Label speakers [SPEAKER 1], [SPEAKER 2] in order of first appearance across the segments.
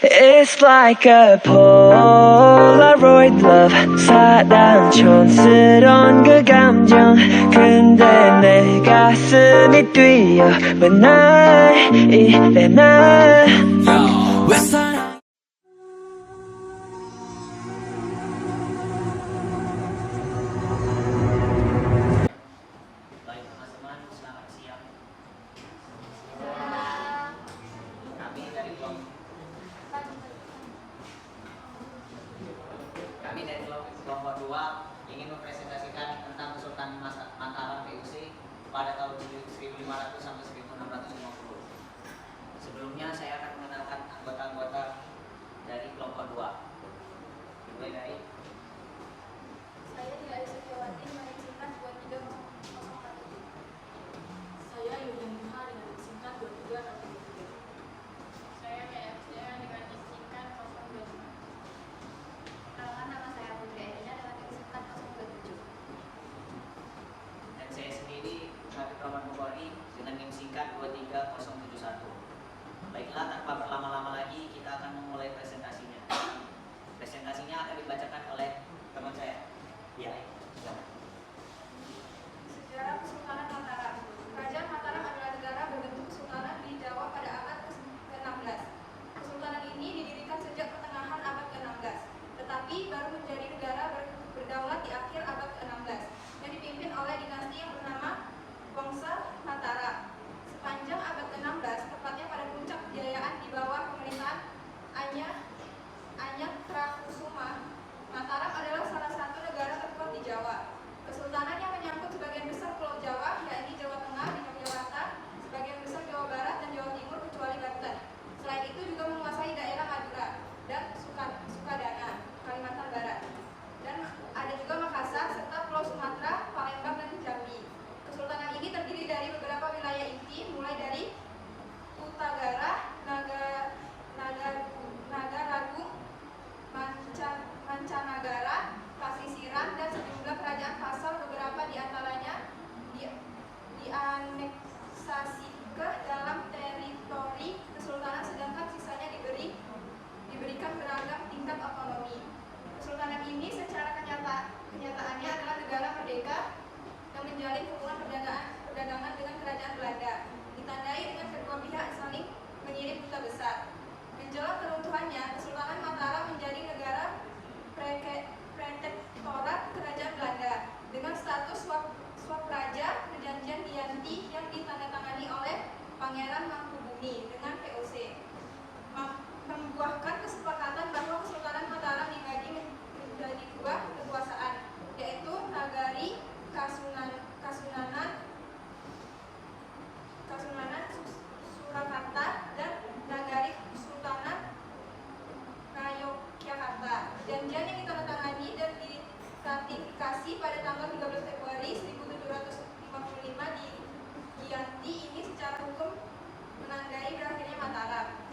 [SPEAKER 1] It's like a Polaroid love 사랑 촌스러운 그 감정 근데 내 가슴이 뛰어 왜 날 이래 날 왜 사랑
[SPEAKER 2] Baik teman-teman, selamat siang. Kami dari kelompok 2 ingin mempresentasikan tentang Kesultanan Mataram PUC pada tahun 1500 sampai 1650. Sebelumnya saya akan mengenalkan anggota-anggota dari kelompok 2. Mulai dari
[SPEAKER 3] Saya Lia Setiawati dengan singkat 2301. Saya Yulian Duha dengan singkat 2313. Saya KFC dengan singkat 025. Perkenalkan, nama saya Putri Airina dengan singkat 027.
[SPEAKER 2] dan saya sendiri Kabit Roman Bukhari dengan NIM singkat 23071. Baiklah, tanpa berlama-lama lagi kita akan memulai presentasinya. Presentasinya akan dibacakan oleh teman saya. Ya, silakan.
[SPEAKER 3] Sejarah Kesultanan Mataram. Kerajaan Mataram adalah negara berbentuk kesultanan di Jawa pada abad ke-16. Kesultanan ini didirikan sejak pertengahan abad ke-16, tetapi baru menjadi negara berdaulat di akhir abad ke-16 yang dipimpin oleh dinasti yang bernama Wangsa Mataram. Sepanjang abad ke-16, tepatnya pada puncak kejayaan di bawah pemerintahan Anyakrakusuma, Mataram adalah salah satu negara terkuat di Jawa. Kesultanan yang menyangkut sebagian besar Pulau Jawa, yakni Jawa Tengah di Yogyakarta, sebagian besar Jawa Barat dan Jawa Timur kecuali Banten. Selain itu juga menguasai daerah Madura dan Sukadana, Kalimantan Barat. Dan ada juga Makassar serta Pulau Sumatera, Palembang dan Jambi. Kesultanan ini terdiri dari beberapa wilayah inti, mulai dari Utagara, Nagaragung, Mancanagara, Pasisiran, dan sejumlah kerajaan vassal, beberapa di antaranya dianeksasi ke dalam teritori kesultanan, sedangkan sisanya diberikan beragam tingkat otonomi. Kesultanan ini secara kenyataannya adalah negara merdeka yang menjalin hubungan perdagangan dengan kerajaan Belanda, ditandai dengan kedua pihak saling mengirim duta besar. Menjelang keruntuhannya, Kesultanan Mataram menjadi negara protektorat kerajaan Belanda dengan status swapraja perjanjian Giyanti yang ditandatangani oleh Pangeran Mangkubumi dengan VOC, membuahkan kesepakatan bahwa Kesultanan Mataram dibagi menjadi dua kekuasaan, yaitu Nagari Kasunanan Surakarta dan Nagari Sultanat Yogyakarta. Perjanjian yang ditandatangani dan diratifikasi pada tanggal 13 Februari 1755 di Giyanti ini secara hukum menandai berakhirnya Mataram.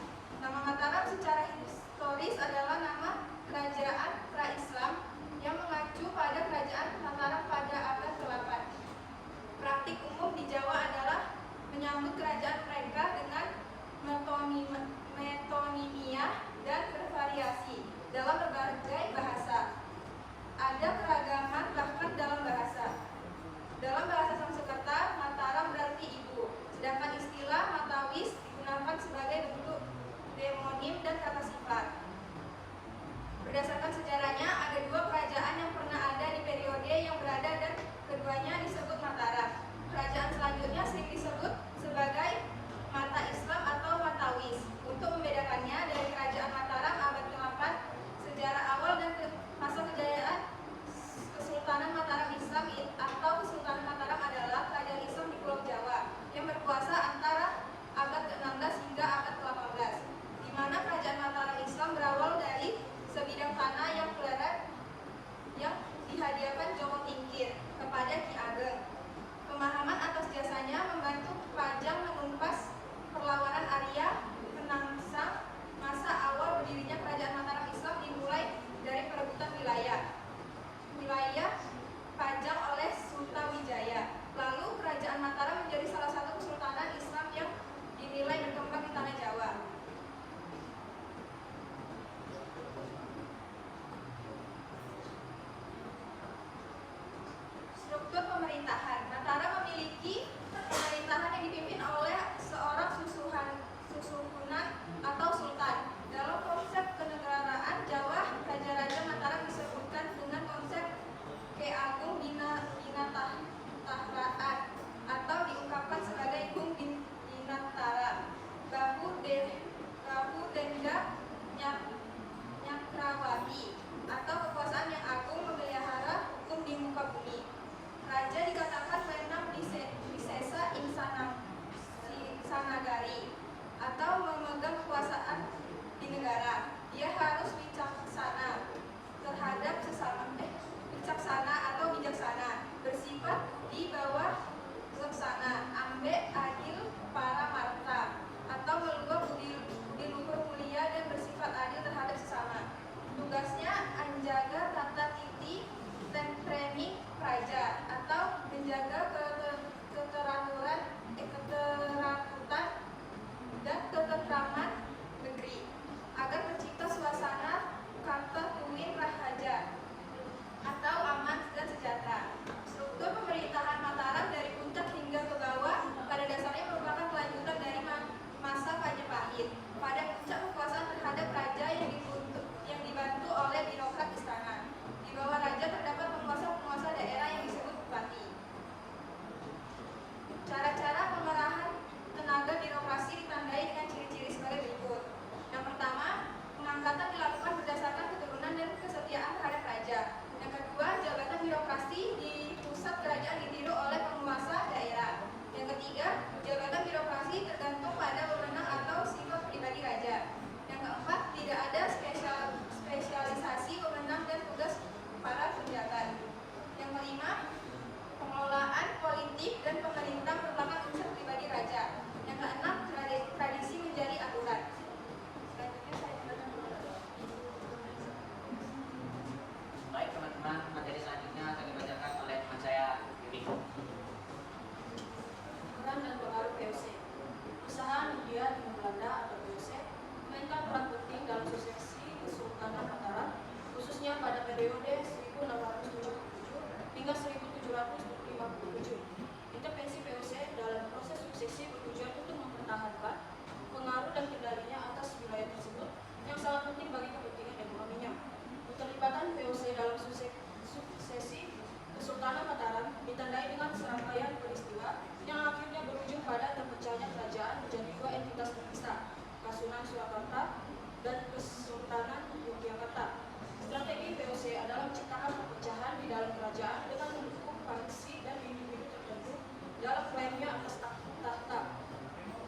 [SPEAKER 4] Surakarta dan Kesultanan Yogyakarta. Strategi VOC adalah menciptakan perpecahan di dalam kerajaan dengan mendukung faksi dan individu tertentu dalam klaimnya atas tahta,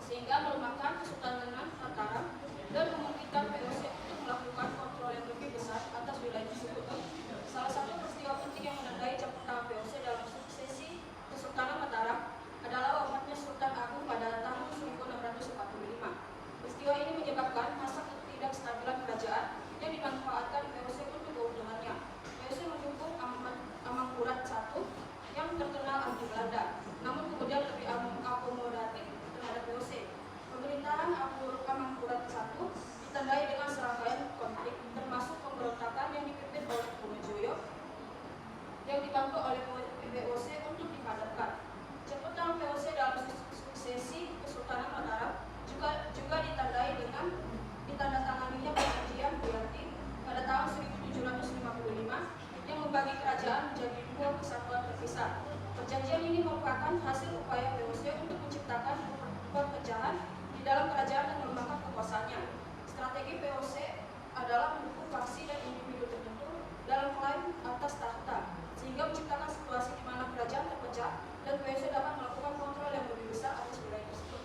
[SPEAKER 4] sehingga melemahkan Kesultanan Mataram dan memungkinkan VOC untuk melakukan kontrol yang lebih besar atas wilayah tersebut. Salah satu peristiwa penting yang menandai jam pertama VOC dalam suksesi Kesultanan Mataram adalah wafatnya Sultan Agung pada tahun 1645. Peristiwa ini menyebabkan masa ketidakstabilan kerajaan yang dimanfaatkan VOC untuk keuntungannya. VOC mendukung Amangkurat I yang terkenal anti Belanda, namun kemudian lebih akomodatif terhadap VOC. Pemerintahan Amangkurat I ditandai dengan serangkaian konflik, termasuk pemberontakan yang dipimpin oleh Wonosobo yang dibantu oleh VOC untuk dipadamkan. Jabatan VOC dalam suksesi Kesultanan Mataram juga ditandai dengan ditandatanganinya perjanjian Buyanti pada tahun 1755 yang membagi kerajaan menjadi dua kesatuan terpisah. Perjanjian ini merupakan hasil upaya VOC untuk menciptakan perpecahan di dalam kerajaan dan melemahkan kekuasaannya. Strategi VOC adalah mendukung faksi dan individu tertentu dalam klaim atas tahta, sehingga menciptakan situasi di mana kerajaan terpecah dan VOC dapat melakukan kontrol yang lebih besar atas wilayah tersebut.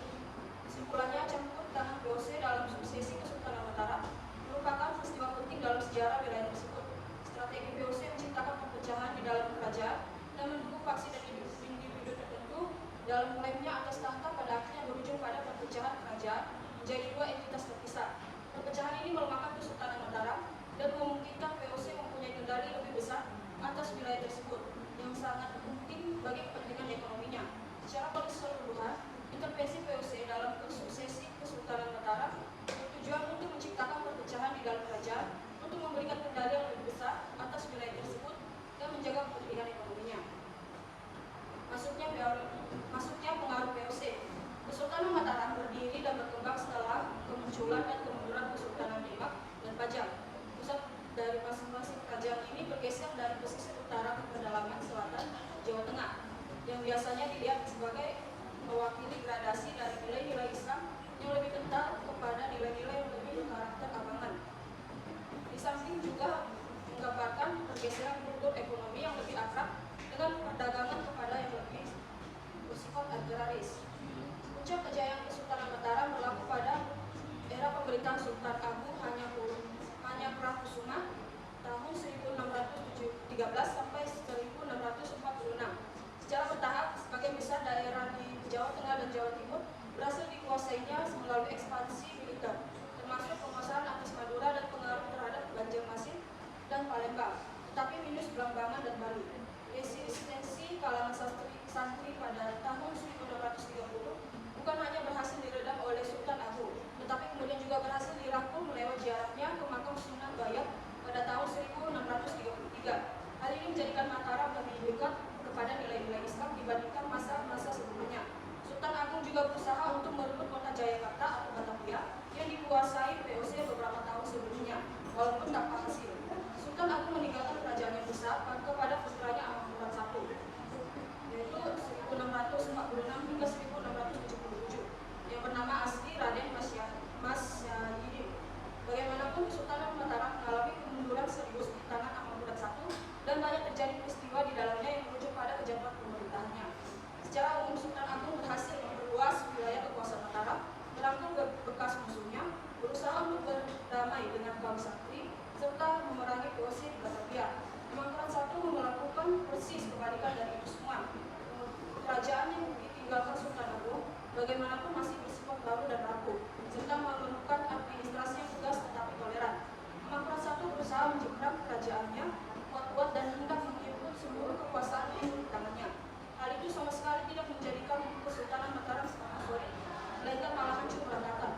[SPEAKER 4] Kesimpulannya, campur tangan VOC dalam suksesi Kesultanan Mataram merupakan peristiwa penting dalam sejarah wilayah tersebut. Strategi VOC menciptakan perpecahan di dalam kerajaan dan mendukung faksi dan individu tertentu dalam klaimnya atas tahta, pada akhirnya berujung pada perpecahan kerajaan menjadi dua entitas terpisah. Perpecahan ini melemahkan Kesultanan Mataram dan memungkinkan VOC mempunyai kendali lebih besar atas wilayah tersebut yang sangat penting bagi kepentingan ekonominya. Secara keseluruhan, intervensi VOC dalam suksesi Kesultanan Mataram bertujuan untuk menciptakan perpecahan di dalam kerajaan, untuk memberikan kendali yang lebih besar atas wilayah tersebut dan menjaga kepentingan ekonominya. Masuknya pengaruh VOC. Kesultanan Mataram berdiri dan berkembang setelah kemunculan dan kemunduran Kesultanan Demak dan Pajang. Pusat dari masing-masing kerajaan ini bergeser dari pesisir utara ke pedalaman selatan Jawa Tengah, yang biasanya dilihat sebagai mewakili gradasi dari nilai-nilai Islam yang lebih kental kepada nilai-nilai yang lebih berkarakter abangan. Di samping juga menggambarkan pergeseran kultur ekonomi yang lebih akrab dengan perdagangan kepada yang lebih bersifat agraris. Puncak kejayaan Kesultanan Mataram berlaku pada era pemerintahan Sultan Agung Hanyakurakusuma tahun 1613 sampai 1646. Secara bertahap, sebagian besar daerah di Jawa Tengah dan Jawa Timur berhasil dikuasainya melalui ekspansi militer, termasuk penguasaan atas Madura dan pengaruh terhadap Banjarmasin dan Palembang, tetapi minus Blambangan dan Bali. Resistensi kalangan santri pada tahun 1630 bukan hanya berhasil diredam oleh Sultan Agung, tetapi kemudian juga berhasil dirangkum lewat ziarahnya ke makam Sunan Bayat pada tahun 1633. Hal ini menjadikan Mataram lebih dekat kepada nilai-nilai Islam dibandingkan masa-masa sebelumnya. Sultan Agung juga berusaha untuk merebut kota Jayakarta atau Batavia yang dikuasai VOC beberapa tahun sebelumnya, walaupun tanpa hasil. Sultan Agung meninggalkan kerajaan yang besar kepada putranya Amangkurat I, yaitu 1646 hingga 1677, yang bernama asli Raden Masyahidin. Bagaimanapun, Kesultanan Mataram mengalami kemunduran serius di tangan Amangkurat I dan banyak terjadi peristiwa di dalamnya yang merujuk pada kejatuhan pemerintahannya. Secara umum, Sultan Agung berhasil memperluas wilayah kekuasaan Mataram, merangkul bekas musuhnya, berusaha untuk berdamai dengan kaum santri, serta memerangi VOC di Batavia. Amangkurat I melakukan persis kebalikan dari itu semua. Kerajaan yang ditinggalkan Sultan Agung bagaimanapun masih bersifat baru dan rapuh, serta memerlukan administrasi yang tegas tetapi toleran. Amangkurat I berusaha menjebrak kerajaannya kuat-kuat dan hendak mengimpun seluruh kekuasaan yang di tangannya. Hal itu sama sekali tidak menjadikan Kesultanan Mataram setengah solid, melainkan malah hancur berantakan.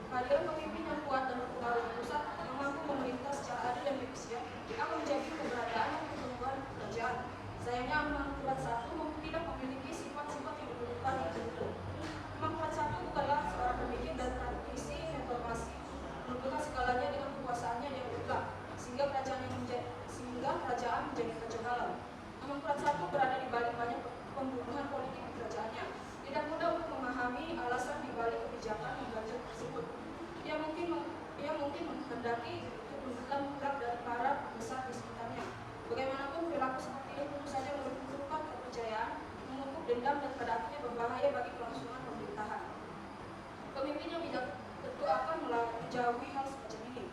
[SPEAKER 4] Kehadiran pemimpin yang kuat dan berpengaruh di pusat yang mampu memerintah secara adil dan efisien akan menjadi keberadaan dan pertumbuhan kerajaan. Sayangnya Amangkurat I tidak memiliki sifat-sifat yang diperlukan itu. Amangkurat I bukanlah seorang pemikir dan praktisi reformasi, menentukan segalanya dengan kekuasaannya yang mutlak, sehingga kerajaan menjadi kacau balau. Amangkurat I berada di balik banyak pembunuhan politik di kerajaannya. Tidak mudah untuk memahami alasan di balik kebijakan yang tersebut. Dia mungkin menghendaki kemunduran mutlak dari para besar di sekitarnya. Bagaimanapun perilaku seperti ini tentu saja merupakan kepercayaan, memupuk dendam dan pada akhirnya berbahaya bagi kelangsungan pemerintahan. Pemimpin yang bijak tentu akan menjauhi hal semacam ini.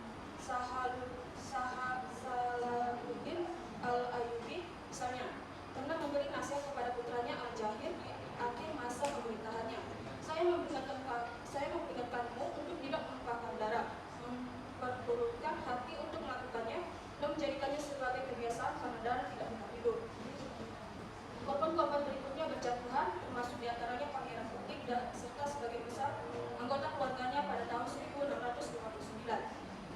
[SPEAKER 4] Salahuddin Al-Ayyubi misalnya pernah memberi nasihat kepada putranya Al-Jahir di akhir masa pemerintahannya. Saya memperingatkanmu untuk tidak menumpahkan darah, memperturutkan hati untuk melakukannya, dan menjadikannya sebagai kebiasaan karena darah tidak bisa tidur. Korban-korban berikutnya berjatuhan, termasuk diantaranya Pangeran Kutik dan serta sebagai besar anggota keluarganya pada tahun 1659.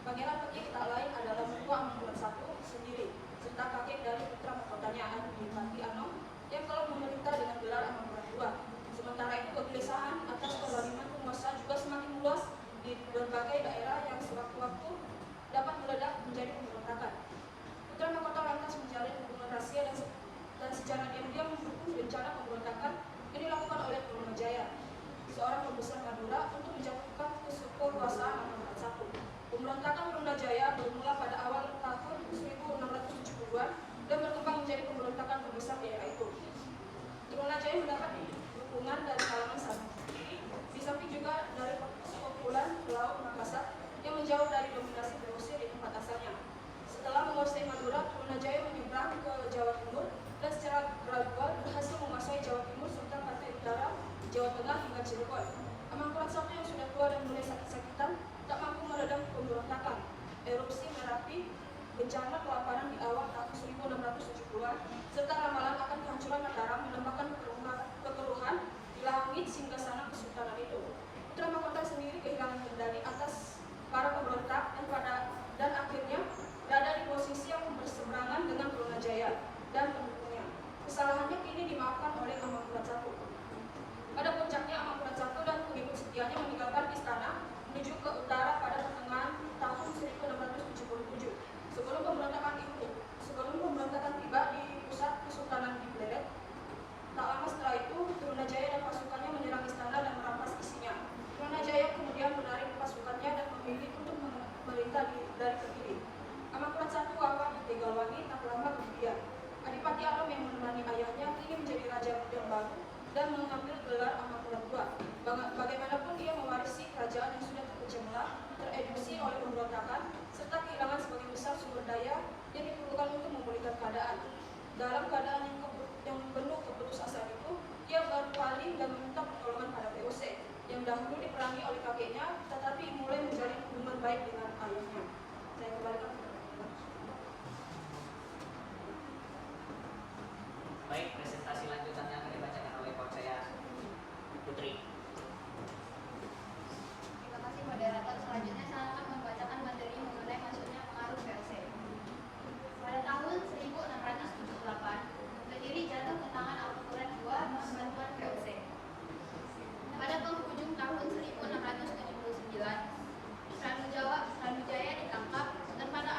[SPEAKER 4] Pangeran Kutik tak lain adalah mertua Amangkurat I sendiri, serta kakek dari putra mahkotanya Adipati Anom yang telah memerintah dengan gelar Amangkurat II. Sementara itu kegelisahan atas kezaliman penguasa juga semakin meluas di berbagai daerah yang sewaktu-waktu dapat meledak menjadi pemberontakan. Putra mahkota lantas menjalin hubungan rahasia dan secara diam-diam mendukung rencana pemberontakan yang dilakukan oleh Trunajaya, seorang pembesar Madura, untuk menjatuhkan kekuasaan Amangkurat I. Pemberontakan Trunajaya bermula pada awal tahun 1670-an dan berkembang menjadi pemberontakan terbesar di era itu. Trunajaya mendapat dukungan dari kalangan Sabah, di samping juga dari sekumpulan Laut Makassar yang menjauh dari dominasi VOC di tempat asalnya. Setelah menguasai Madura, Trunajaya menyeberang ke Jawa Timur dan secara gradual berhasil menguasai Jawa Timur serta pantai utara, Jawa Tengah hingga Cirebon. Amangkurat I yang sudah tua dan mulai sakit-sakitan tak mampu meredam pemberontakan. Erupsi Merapi, bencana kelaparan di awal tahun 1670-an, serta ramalan akan kehancuran Mataram menambahkan kekeruhan di langit singgasana kesultanan itu. Putra mahkota sendiri kehilangan kendali atas para pemberontak dan akhirnya berada di posisi yang berseberangan dengan Trunajaya dan pendukungnya. Kesalahannya kini dimaafkan oleh Amangkurat I. Pada puncaknya, Amangkurat I dan pengikut setianya meninggalkan istana menuju ke utara pada pertengahan tahun 1677. Sebelum pemberontakan tiba di pusat kesultanan di Bleret, tak lama setelah itu Trunajaya dan pasukannya menyerang istana dan merampas isinya. Trunajaya kemudian menarik pasukannya dan memilih untuk memerintah dari Kediri. Amangkurat I wafat di Tegalwangi tak lama kemudian. Adipati Anom yang menemani ayahnya kini menjadi raja yang baru dan mengambil gelar Amangkurat II. Bagaimanapun dia mewarisi kerajaan yang sudah terpecah belah, tereduksi oleh pemberontakan, serta kehilangan sebagian besar sumber daya yang diperlukan untuk memulihkan keadaan. Dalam keadaan yang penuh keputusasaan itu, dia berpaling dan meminta pertolongan pada VOC yang dahulu diperangi oleh kakeknya, tetapi mulai menjalin hubungan baik dengan ayahnya. Saya kembalikan.
[SPEAKER 2] Baik, presentasi lanjutannya akan dibacakan oleh coach saya, Putri.
[SPEAKER 3] Terima kasih moderator. Selanjutnya saya akan membacakan materi mengenai masuknya pengaruh VOC. Pada tahun 1678, Kediri jatuh ke tangan Amangkurat II dengan bantuan VOC. Pada penghujung tahun 1679, Sranujaya ditangkap dan pada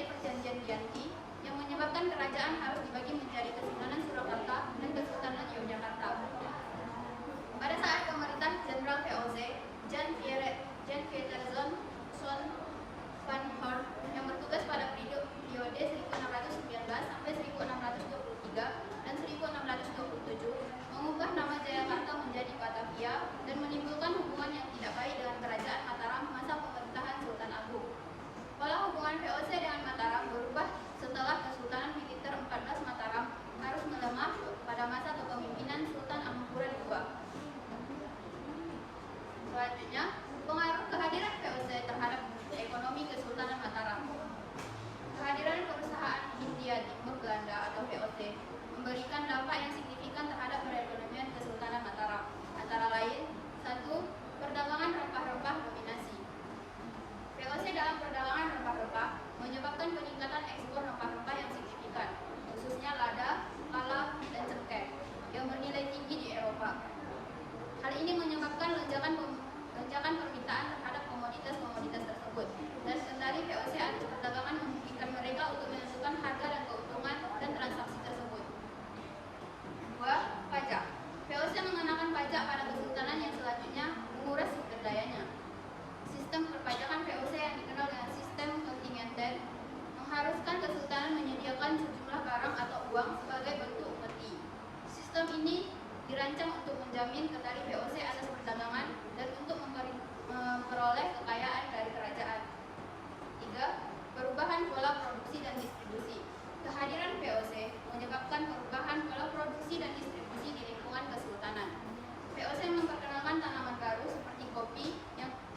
[SPEAKER 3] dari Perjanjian Giyanti yang menyebabkan kerajaan harus dibagi menjadi Kesultanan Surakarta dan Kesultanan Yogyakarta. Pada saat pemerintah Jenderal VOC Jan Pieterszoon van Horn yang bertugas pada periode 1619 sampai 1623 dan 1627 mengubah nama Jayakarta menjadi Batavia dan menimbulkan hubungan yang tidak baik dengan Kerajaan Mataram masa pemerintahan Sultan Agung. Pola hubungan VOC dengan Mataram berubah setelah Kesultanan Militer 14 Mataram harus melemah pada masa kepemimpinan Sultan Amangkurat II. Selanjutnya, pengaruh kehadiran VOC terhadap ekonomi Kesultanan Mataram. Kehadiran perusahaan Hindia Timur Belanda atau VOC memberikan dampak yang signifikan terhadap perekonomian Kesultanan Mataram. Antara lain, 1. Perdagangan rempah-rempah dominasi. VOC dalam perdagangan rempah-rempah menyebabkan peningkatan ekspor rempah-rempah yang signifikan, khususnya lada, lalap, dan cengkeh, yang bernilai tinggi di Eropa. Hal ini menyebabkan lonjakan permintaan terhadap komoditas-komoditas tersebut, dan kendali VOC atas perdagangan memungkinkan mereka untuk menentukan harga dan keuntungan dan transaksi tersebut. 2. Pajak. VOC mengenakan pajak pada kesultanan yang selanjutnya menguras sumber dayanya. Sistem perpajakan VOC yang dikenal dengan sistem kontingenter mengharuskan kesultanan menyediakan sejumlah barang atau uang sebagai bentuk upeti. Sistem ini dirancang untuk menjamin kendali VOC atas perdagangan dan untuk memperoleh kekayaan dari kerajaan. 3. Perubahan pola produksi dan distribusi. Kehadiran VOC menyebabkan perubahan pola produksi dan distribusi di lingkungan kesultanan. VOC memperkenalkan tanaman baru seperti kopi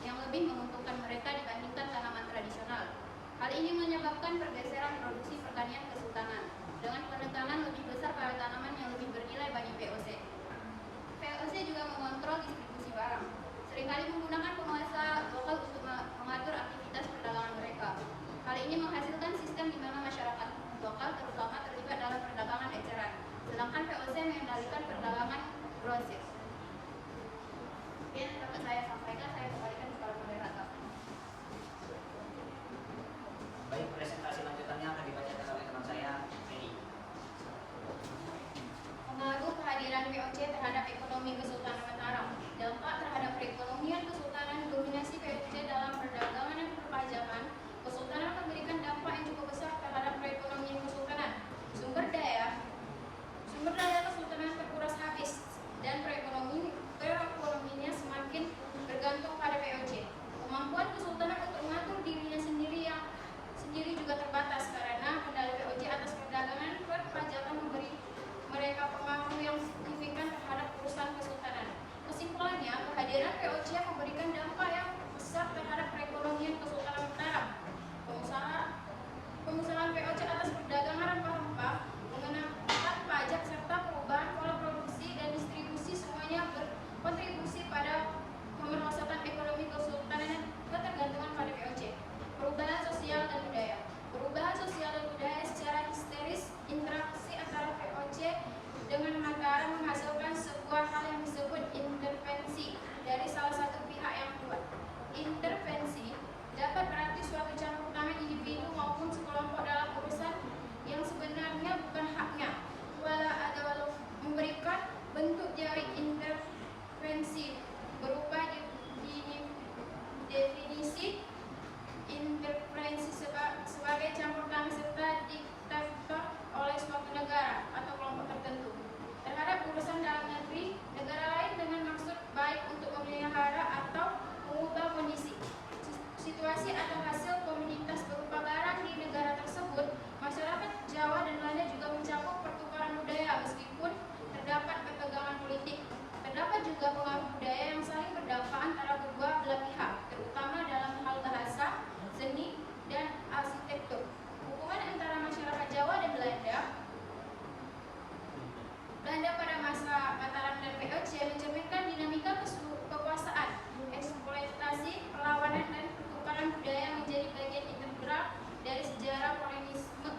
[SPEAKER 3] yang lebih menguntungkan mereka dibandingkan tanaman tradisional. Hal ini menyebabkan pergeseran produksi pertanian kesultanan dengan penekanan lebih besar pada tanaman yang lebih bernilai bagi VOC. VOC juga mengontrol distribusi barang, seringkali menggunakan penguasa lokal untuk mengatur aktivitas perdagangan mereka. Hal ini menghasilkan sistem di mana masyarakat lokal terutama terlibat dalam perdagangan eceran, sedangkan VOC mengendalikan perdagangan grosir. Yang dapat saya sampaikan, saya kembalikan kepada moderator.
[SPEAKER 2] Baik, presentasi lanjutannya akan dibacakan oleh teman saya, Mary.
[SPEAKER 3] Pengaruh kehadiran VOC terhadap ekonomi Kesultanan Mataram. Dampak terhadap perekonomian Kesultanan. Dominasi VOC dalam perdagangan dan perpajakan. Kesultanan memberikan dampak yang cukup besar terhadap perekonomian Kesultanan. Sumber daya Kesultanan terkuras habis dan perekonomiannya semakin bergantung pada VOC. Kemampuan Kesultanan untuk mengatur dirinya sendiri juga terbatas karena kendali VOC atas perdagangan perpajakan memberi mereka pengaruh yang signifikan terhadap urusan kesultanan. Kesimpulannya, kehadiran VOC memberikan dampak yang besar terhadap perekonomian Kesultanan Mataram. Pengusahaan VOC atas perdagangan rempah-rempah, mengenakan pajak serta perubahan pola produksi dan distribusi semuanya berkontribusi pada pemerosatan ekonomi kesultanan dan ketergantungan pada VOC. Perubahan sosial dan budaya. Perubahan sosial dan budaya secara histeris, interaksi antara VOC dengan Mataram menghasilkan sebuah hal yang disebut intervensi dari salah satu pihak yang kuat. Intervensi dapat berarti suatu campur tangan individu maupun sekelompok dalam urusan yang sebenarnya bukan haknya. Walau memberikan bentuk jari intervensi berupa definisi intervensi sebagai campur tangan serta diktator oleh suatu negara atau kelompok tertentu terhadap urusan dalam negeri negara lain dengan maksud baik untuk memelihara atau mengubah kondisi, situasi atau hasil komunitas berupa barang di negara tersebut. Masyarakat Jawa dan Belanda juga mencakup pertukaran budaya meskipun terdapat ketegangan politik. Terdapat juga pengaruh budaya yang saling berdampak antara kedua belah pihak, terutama dalam hal bahasa, seni, dan arsitektur. Hubungan antara masyarakat Jawa dan Belanda pada masa Mataram dan VOC mencerminkan dinamika kekuasaan, eksploitasi, perlawanan, dan pertukaran budaya menjadi bagian integral dari sejarah kolonialisme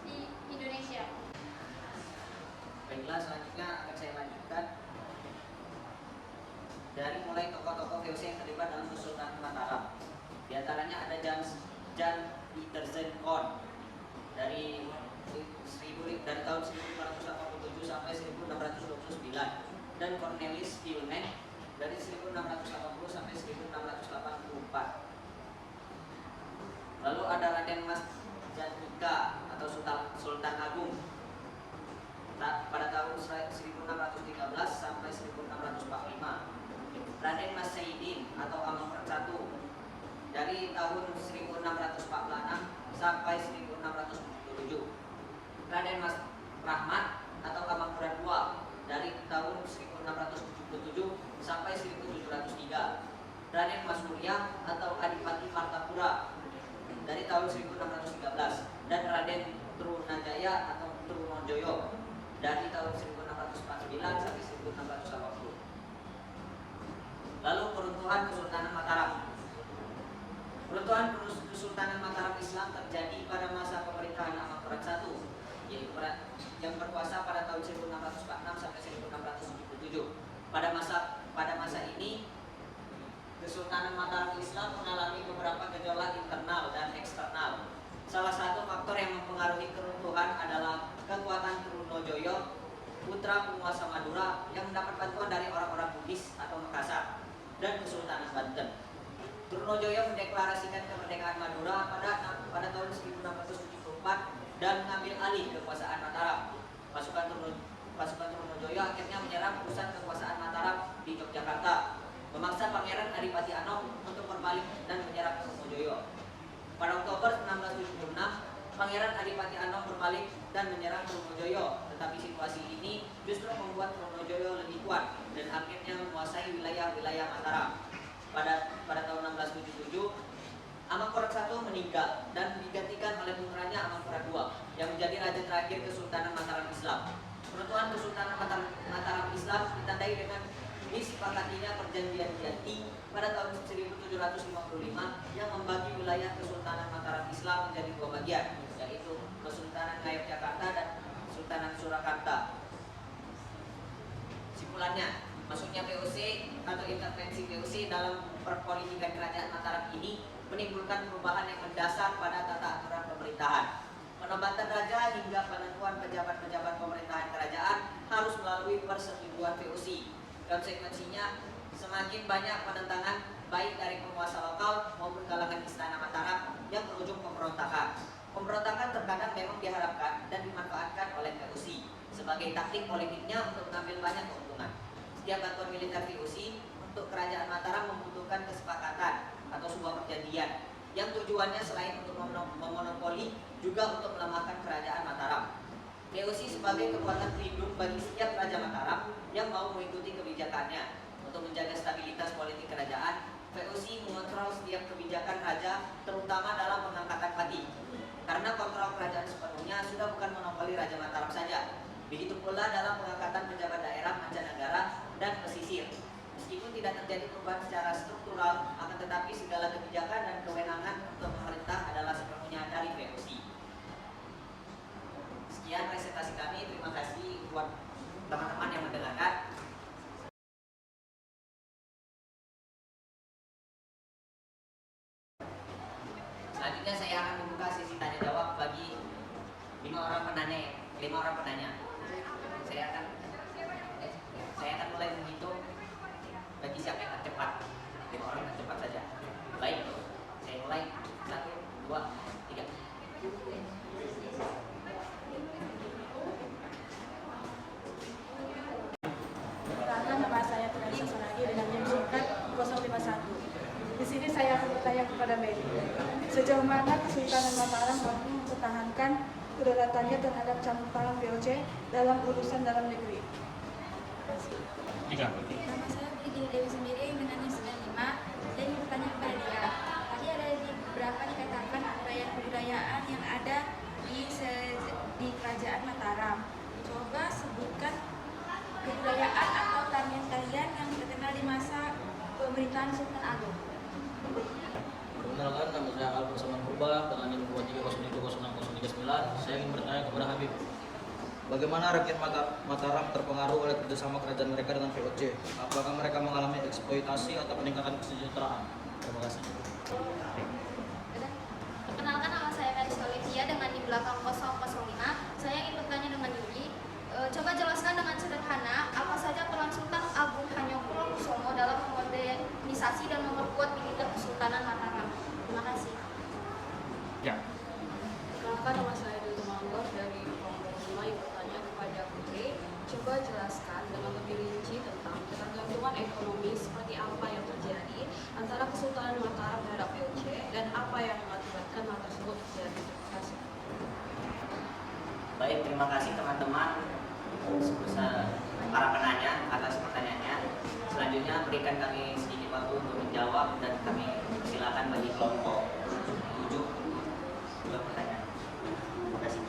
[SPEAKER 3] di Indonesia.
[SPEAKER 2] Baiklah, selanjutnya akan saya lanjutkan dari mulai tokoh-tokoh VOC yang terlibat dalam Kesultanan Mataram. Di Di antaranya ada Jan Pietersen Kohn dari tahun 1587 sampai 1629 dan Cornelis Hilmen dari 1680 sampai 1684. Lalu ada Raden Mas Janika atau Sultan Agung pada tahun 1613 sampai 1645. Raden Mas Saidin atau Amangkurat I dari tahun 1646 sampai 1677. Raden Mas Rahmat atau Amangkurat II dari tahun 1677 sampai 1703. Raden Mas Surya atau Adipati Martapura dari tahun 1613 dan Raden Trunajaya atau Trunojoyo dari tahun 1649 sampai 1680. Lalu peruntuhan Kesultanan Mataram. Peruntuhan Kesultanan Mataram Islam terjadi pada masa pemerintahan Amangkurat I, yaitu yang berkuasa pada tahun 1646 sampai 1677. Pada masa ini Kesultanan Mataram Islam mengalami beberapa gejolak internal dan eksternal. Salah satu faktor yang mempengaruhi keruntuhan adalah kekuatan Trunojoyo, putra penguasa Madura yang mendapat bantuan dari orang-orang Bugis atau Makassar, dan Kesultanan Banten. Trunojoyo mendeklarasikan kemerdekaan Madura pada tahun 1674 dan mengambil alih kekuasaan Mataram. Pasukan Trunojoyo akhirnya menyerang pusat kekuasaan Mataram di Yogyakarta, memaksa Pangeran Adipati Anom untuk berbalik dan menyerang Trunojoyo. Pada Oktober 1676, Pangeran Adipati Anom berbalik dan menyerang Trunojoyo, tetapi situasi ini justru membuat Trunojoyo lebih kuat dan akhirnya menguasai wilayah-wilayah Mataram. Pada tahun 1677, Amangkurat I meninggal dan digantikan oleh putranya Amangkurat II yang menjadi raja terakhir Kesultanan Mataram Islam. Peruntuhan Kesultanan Mataram Islam ditandai dengan disepakatinya perjanjian Jati pada tahun 1755 yang membagi wilayah Kesultanan Mataram Islam menjadi dua bagian, yaitu Kesultanan Ngayogyakarta dan Kesultanan Surakarta. Simpulannya, masuknya VOC atau intervensi VOC dalam perpolitikan kerajaan Mataram ini menimbulkan perubahan yang mendasar pada tata aturan pemerintahan. Penobatan raja hingga penentuan pejabat-pejabat pemerintahan kerajaan harus melalui persetujuan VOC. Konsekuensinya, semakin banyak penentangan baik dari penguasa lokal maupun kalangan istana Mataram yang berujung pemberontakan. Pemberontakan terkadang memang diharapkan dan dimanfaatkan oleh VOC sebagai taktik politiknya untuk mengambil banyak keuntungan. Setiap bantuan militer VOC untuk kerajaan Mataram membutuhkan kesepakatan atau sebuah perjanjian yang tujuannya selain untuk memonopoli juga untuk melemahkan kerajaan Mataram. VOC sebagai kekuatan pelindung bagi setiap raja Mataram yang mau mengikuti kebijakannya. Untuk menjaga stabilitas politik kerajaan, VOC mengontrol setiap kebijakan raja, terutama dalam pengangkatan pati. Karena kontrol kerajaan sepenuhnya sudah bukan monopoli Raja Mataram saja. Begitu pula dalam pengangkatan pejabat daerah mancanegara dan pesisir. Meskipun tidak terjadi perubahan secara struktural, akan tetapi segala kebijakan dan kewenangan untuk pemerintah adalah sepenuhnya dari VOC. Sekian presentasi kami, terima kasih buat teman-teman yang mendengarkan. Selanjutnya saya akan membuka sesi tanya jawab bagi 5 orang penanya. Saya akan mulai menghitung bagi siapa yang cepat. 5 orang yang cepat saja. Baik, saya mulai 1, 2, 3.
[SPEAKER 4] Perkenalkan, nama saya Teresa Saragi dengan NIM singkat 051. Di sini saya akan bertanya kepada Mary. Sejauh mana Kesultanan Mataram mampu mempertahankan kedaulatannya terhadap campur tangan VOC dalam urusan dalam negeri?
[SPEAKER 5] Nama saya Widya Dewi sendiri dengan NIM 95 dan bertanya kepada dia. Tadi ada di beberapa dikatakan kebudayaan yang ada di kerajaan Mataram. Coba sebutkan kebudayaan atau tarian-tarian yang terkenal di masa pemerintahan Sultan Agung.
[SPEAKER 6] Perkenalkan, nama saya Albert Saman Purba dengan NIM 23020609. Saya ingin bertanya kepada Habib, bagaimana rakyat Mataram terpengaruh oleh kerjasama kerajaan mereka dengan VOC? Apakah mereka mengalami eksploitasi atau peningkatan kesejahteraan? Terima kasih.
[SPEAKER 5] Perkenalkan, nama saya Meris Olivia dengan NIM belakang 005. Saya ingin bertanya dengan Yuli. Coba jelaskan dengan sederhana apa saja peran Sultan Agung Hanyokuro dalam memodernisasi dan memperkuat militer Kesultanan Mataram. Terima kasih.
[SPEAKER 1] Ya.
[SPEAKER 4] Perkenalkan, nama saya Dwi Manggor dari kelompok 5 yang bertanya kepada Putri. Coba jelaskan dengan lebih rinci tentang ketergantungan ekonomi seperti apa yang terjadi antara Kesultanan Mataram terhadap VOC dan apa yang mengakibatkan hal tersebut terjadi. Terima kasih.
[SPEAKER 2] Baik, terima kasih teman-teman para penanya atas pertanyaannya. Selanjutnya berikan kami sedikit waktu untuk menjawab dan kami silakan bagi kelompok 7 untuk bertanya. Terima kasih.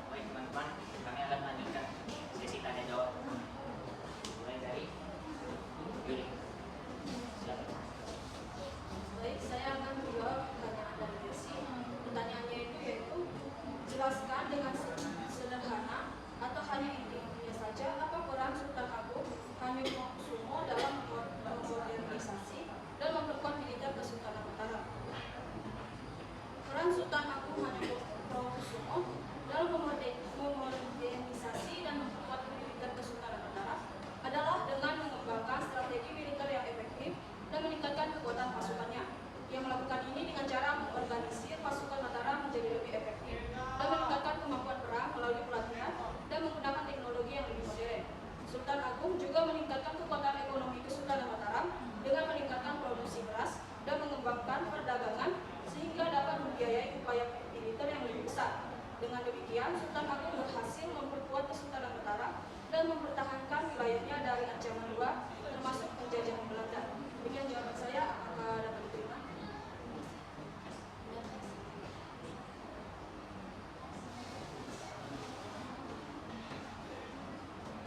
[SPEAKER 2] Baik teman-teman, kami akan melanjutkan sesi tanya jawab. Mulai dari Yuli. Silakan.
[SPEAKER 4] Baik, saya akan menjawab pertanyaan dari Desi. Pertanyaannya itu yaitu jelaskan dengan sederhana atau hanya intinya saja apa peran Sultan Agung Hanyokuro dalam memodernisasi dan memperkuat militer Kesultanan Mataram. Peran Sultan Agung Hanyokuro dalam memodernisasi dan memperkuat militer Kesultanan Mataram adalah dengan mengembangkan strategi militer yang efektif dan meningkatkan kekuatan pasukannya. Yang melakukan ini dengan cara mengorganisir pasukan Mataram menjadi lebih efektif dan meningkatkan kemampuan perang melalui pelatihan dan menggunakan teknologi yang lebih modern. Sultan Agung juga meningkatkan kekuatan ekonomi Kesultanan Mataram dengan meningkatkan produksi beras dan mengembangkan perdagangan sehingga dapat membiayai upaya militer yang lebih besar. Dengan demikian, Sultan Agung berhasil memperkuat Kesultanan Mataram dan mempertahankan wilayahnya dari ancaman luar, termasuk penjajahan Belanda. Demikian jawaban saya, apakah dapat diterima?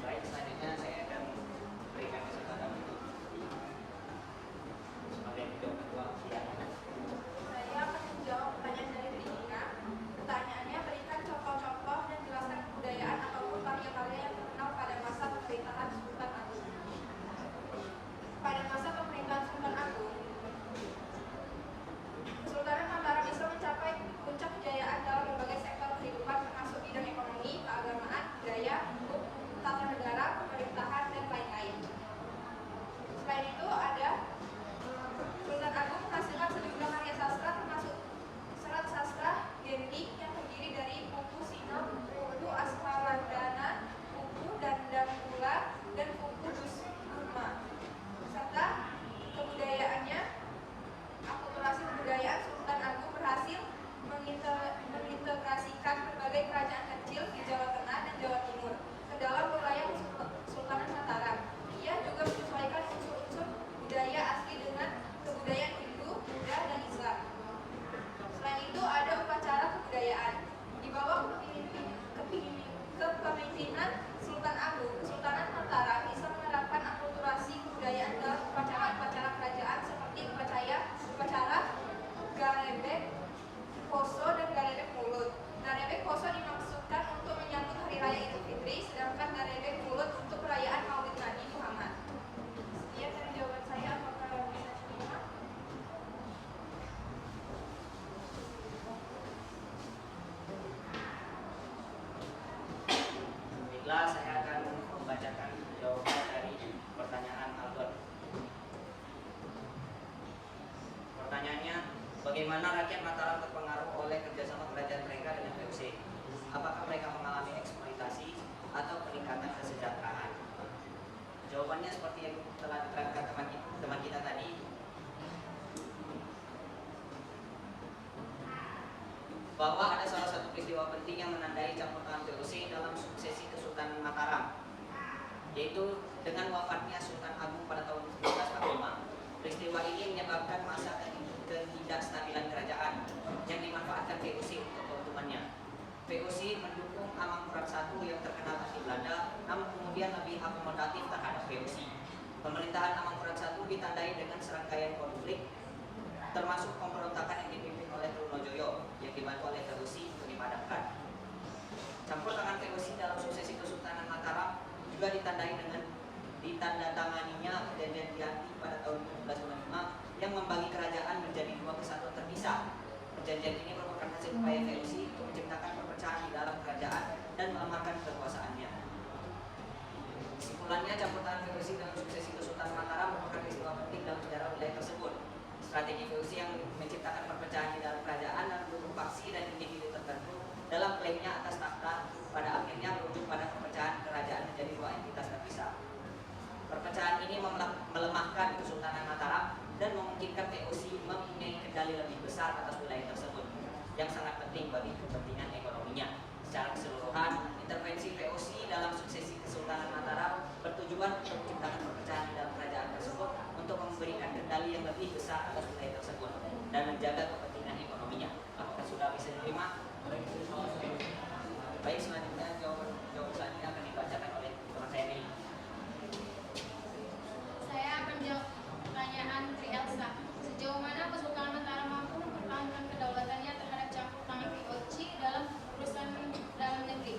[SPEAKER 2] Baik, selanjutnya saya akan berikan kesempatan untuk sebagai menjawab kedua.
[SPEAKER 3] Saya akan menjawab pertanyaan dari Rizka. Pertanyaannya, berikan contoh-contoh dan jelaskan kebudayaan ataupun karya-karya yang terkenal pada masa pemerintahan Sultan Agung. Pada masa pemerintahan Sultan Agung, Kesultanan Mataram bisa mencapai puncak kejayaan dalam berbagai sektor kehidupan termasuk bidang ekonomi, keagamaan, budaya, hukum, tata negara, pemerintahan, dan lain-lain. Selain itu, Sultan Agung menghasilkan sejumlah karya sastra termasuk serat sastra gendik yang terdiri dari buku Sino, buku Asmalandana, buku Dandangkula, dan buku Dusma. Serta kebudayaannya, akulturasi kebudayaan Sultan Agung berhasil mengintegrasikan berbagai kerajaan kecil di Jawa Tengah dan Jawa Timur ke dalam wilayah Kesultanan Mataram. Ia juga menyesuaikan unsur-unsur budaya asli dengan kebudayaan Hindu, Buddha, dan Islam. Selain itu ada upacara kebudayaan. Di bawah kepemimpinan Sultan Agung, Kesultanan Mataram bisa menerapkan akulturasi kebudayaan dalam upacara-upacara kerajaan seperti upacara Garebek Poso dan Garebek Mulut. Garebek Poso dimaksudkan untuk menyambut Hari Raya Idul Fitri, sedangkan Garebek Mulut untuk perayaan Maulid Nabi Muhammad. Sekian dari jawaban saya, apakah bisa diterima?
[SPEAKER 2] Baiklah, saya akan membacakan jawaban dari pertanyaan Albert. Pertanyaannya, bagaimana rakyat Mataram terpengaruh oleh kerjasama kerajaan mereka dengan VOC? Apakah mereka mengalami eksploitasi atau peningkatan kesejahteraan? Jawabannya seperti yang telah diterangkan teman kita tadi. Bahwa ada salah satu peristiwa penting yang menandai campur tangan VOC dalam suksesi Kesultanan Mataram, yaitu dengan wafatnya Sultan Agung pada tahun 1945. Peristiwa ini menyebabkan masa ketidakstabilan kerajaan yang dimanfaatkan VOC untuk keuntungannya. VOC mendukung Amangkurat I yang terkenal anti Belanda, namun kemudian lebih akomodatif terhadap VOC. Pemerintahan Amangkurat I ditandai dengan serangkaian konflik, termasuk pemberontakan yang dipimpin oleh Trunojoyo yang dibantu oleh VOC untuk dipadamkan. Campur tangan VOC dalam suksesi Kesultanan Mataram juga ditandai dengan ditandatanganinya perjanjian Chianti pada tahun 1795 yang membagi kerajaan menjadi dua kesatuan terpisah. Perjanjian ini merupakan hasil upaya VOC untuk menciptakan perpecahan di dalam kerajaan dan melemahkan kekuasaannya. Kesimpulannya, campur tangan VOC dalam suksesi Kesultanan Mataram merupakan peristiwa penting dalam sejarah wilayah tersebut. Strategi VOC yang menciptakan perpecahan di dalam kerajaan dan mendukung faksi dan individu tertentu dalam klaimnya atas takhta pada akhirnya berujung pada perpecahan kerajaan menjadi dua entitas terpisah. Perpecahan ini melemahkan Kesultanan Mataram dan memungkinkan VOC mempunyai kendali lebih besar atas wilayah tersebut yang sangat penting bagi kepentingan ekonominya. Secara keseluruhan, intervensi VOC dalam suksesi Kesultanan Mataram bertujuan untuk menciptakan perpecahan di dalam kerajaan tersebut untuk memberikan kendali yang lebih besar atas wilayah tersebut dan menjaga kepentingan ekonominya. Apakah sudah bisa diterima? Baik, selanjutnya jawaban selanjutnya akan dibacakan oleh teman saya Mei.
[SPEAKER 7] Saya akan jawab pertanyaan Tri Elsa. Sejauh mana Kesultanan Mataram mampu mempertahankan kedaulatannya terhadap campur tangan VOC dalam urusan dalam negeri?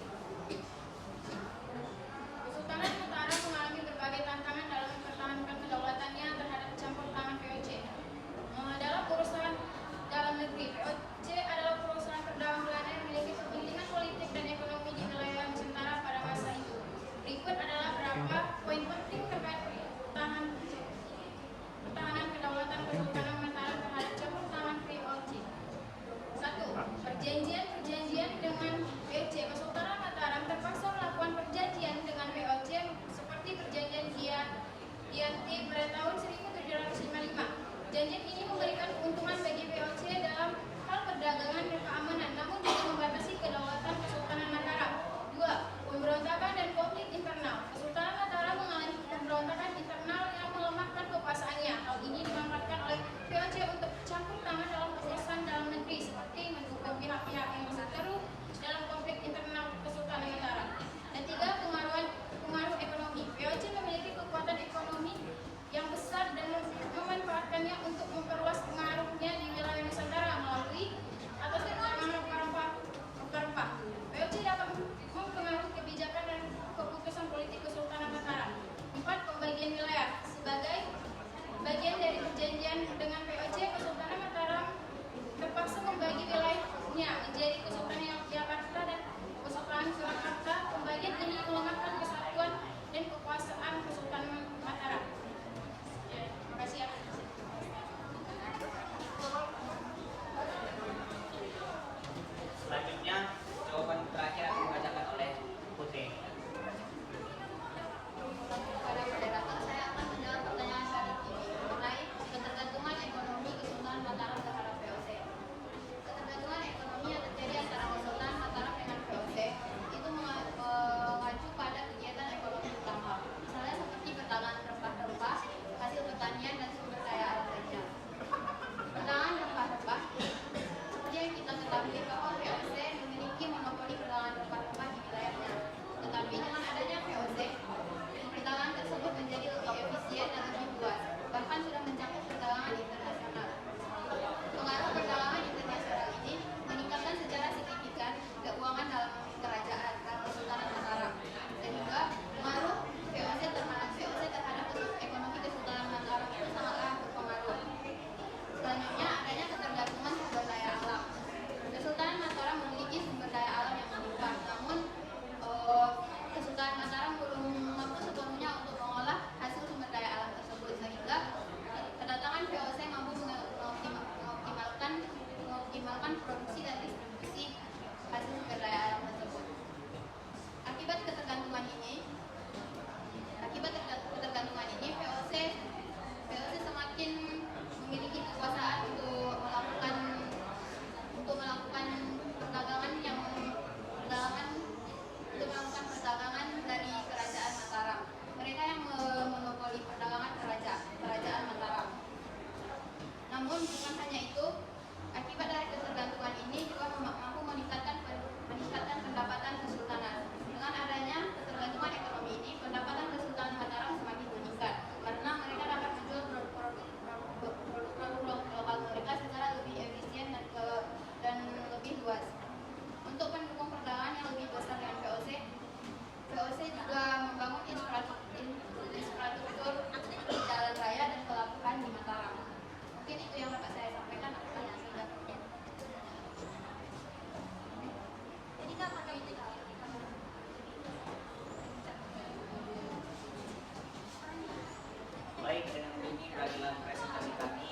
[SPEAKER 2] baik dengan ini peradilan presentasi kami.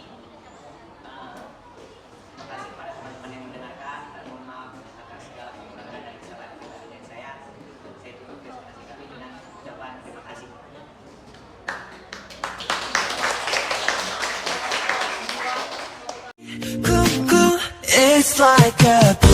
[SPEAKER 2] Terima kasih pada teman-teman yang mendengarkan dan mohon maaf atas segala kekurangan dan kesalahan dari saya. Saya tutup presentasi kami dengan ucapan terima kasih.
[SPEAKER 8] It's like a